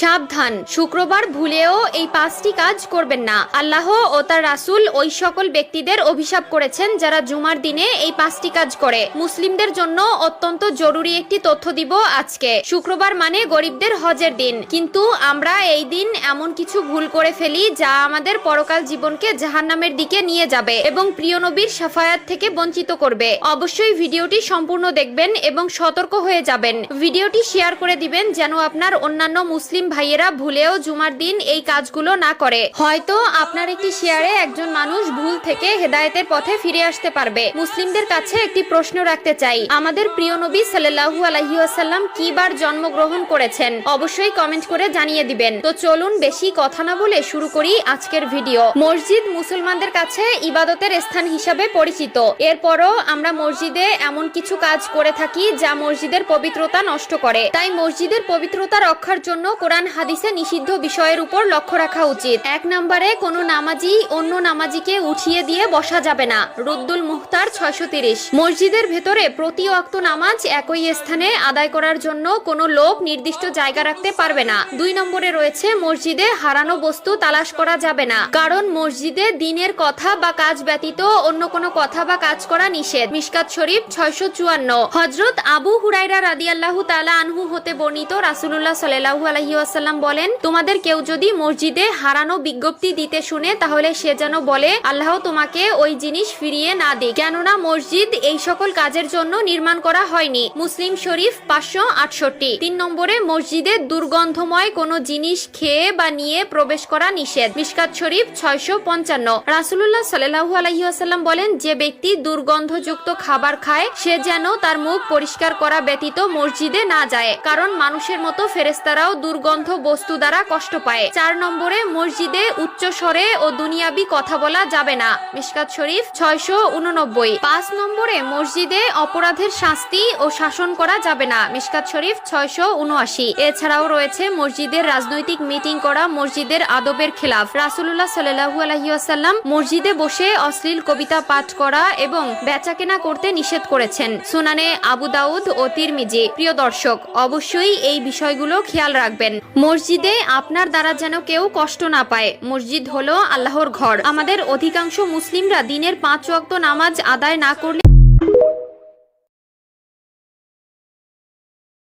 সাবধান, শুক্রবার ভুলেও এই 5টি কাজ করবেন না। আল্লাহ ও তার রাসূল ওই সকল ব্যক্তিদের অভিশাপ করেছেন যারা জুমার দিনে এই 5টি কাজ করে। মুসলিমদের জন্য অত্যন্ত জরুরি একটি তথ্য দিব আজকে। শুক্রবার মানে গরিবদের হজের দিন, কিন্তু আমরা এই দিন এমন কিছু ভুল করে ফেলি যা আমাদের পরকাল জীবনকে জাহান্নামের দিকে নিয়ে যাবে এবং প্রিয় নবীর শাফায়াত থেকে বঞ্চিত করবে। অবশ্যই ভিডিওটি সম্পূর্ণ দেখবেন এবং সতর্ক হয়ে যাবেন। ভিডিওটি শেয়ার করে দিবেন যেন আপনার অন্যান্য মুসলিম ভাইয়েরা ভুলেও জুমার দিন এই কাজগুলো না করে। হয়তো আপনার একটি শেয়ারে একজন মানুষ ভুল থেকে হেদায়েতের পথে ফিরে আসতে পারবে। মুসলিমদের কাছে একটি প্রশ্ন রাখতে চাই, আমাদের প্রিয় নবী সাল্লাল্লাহু আলাইহি ওয়াসাল্লাম কি বার জন্মগ্রহণ করেছেন? অবশ্যই কমেন্ট করে জানিয়ে দিবেন। তো চলুন বেশি কথা না বলে শুরু করি আজকের ভিডিও। মসজিদ মুসলমানদের কাছে ইবাদতের স্থান হিসাবে পরিচিত। এরপরও আমরা মসজিদে এমন কিছু কাজ করে থাকি যা মসজিদের পবিত্রতা নষ্ট করে। তাই মসজিদের পবিত্রতা রক্ষার জন্য কোরআন হাদিসে নিষিদ্ধ বিষয়ের উপর লক্ষ্য রাখা উচিত। 1 নম্বরে কোনো নামাজি অন্য নামাজিকে উঠিয়ে দিয়ে বসা যাবে না। রুদ্দুল মুখতার 630। মসজিদের ভেতরে প্রতি ওয়াক্ত নামাজ একই স্থানে আদায় করার জন্য কোনো লোক নির্দিষ্ট জায়গা রাখতে পারবে না। 2 নম্বরে রয়েছে মসজিদে হারানো বস্তু তালাশ করা যাবে না, কারণ মসজিদে দ্বীনের কথা বা কাজ ব্যতীত অন্য কোনো কথা বা কাজ করা নিষেধ। মিশকাত শরীফ 654। হযরত আবু হুরায়রা রাদিয়াল্লাহু তাআলা আনহু হতে বর্ণিত, রাসূলুল্লাহ সাল্লাল্লাহু আলাইহি ওয়াসাল্লাম বলেন, তোমাদের কেউ যদি মসজিদে হারানো বিজ্ঞপ্তি দিতে শুনে তাহলে সে যেন বলে, আল্লাহ তোমাকে ওই জিনিস ফিরিয়ে না দিক, কেননা মসজিদ এই সকল কাজের জন্য নির্মাণ করা হয়নি। মুসলিম শরীফ 568। 3 নম্বরে মসজিদে দুর্গন্ধময় কোনো জিনিস খেয়ে বা নিয়ে প্রবেশ করা নিষেধ। মিশকাত শরীফ 655। রাসূলুল্লাহ সাল্লাল্লাহু আলাইহি ওয়াসাল্লাম বলেন, যে ব্যক্তি দুর্গন্ধযুক্ত খাবার খায় সে যেন তার মুখ পরিষ্কার করা ব্যতীত মসজিদে না যায়, কারণ মানুষের মতো ফেরেশতারাও দুর্গন্ধ বস্তু দ্বারা কষ্ট পায়। 4 নম্বরে মসজিদে উচ্চ স্বরে ও দুনিয়াবি কথা বলা যাবে না। মিশকাত শরীফ 689। 5 নম্বরে মসজিদে অপরাধের শাস্তি ও শাসন করা যাবে না। মিশকাত শরীফ 679। এছাড়াও রয়েছে মসজিদের রাজনৈতিক মিটিং করা মসজিদের আদবের খেলাফ। রাসূলুল্লাহ সাল্লাল্লাহু আলাইহি ওয়াসাল্লাম মসজিদে বসে অশ্লীল কবিতা পাঠ করা এবং বেচাকেনা করতে নিষেধ করেছেন। সুনানে আবু দাউদ ও তিরমিজি। প্রিয় দর্শক, অবশ্যই এই বিষয়গুলো খেয়াল রাখবেন। মসজিদে আপনার দ্বারা যেন কেউ কষ্ট না পায়। মসজিদ হলো আল্লাহর ঘর। আমাদের অধিকাংশ মুসলিমরা দিনের 5 ওয়াক্ত নামাজ আদায় না করলে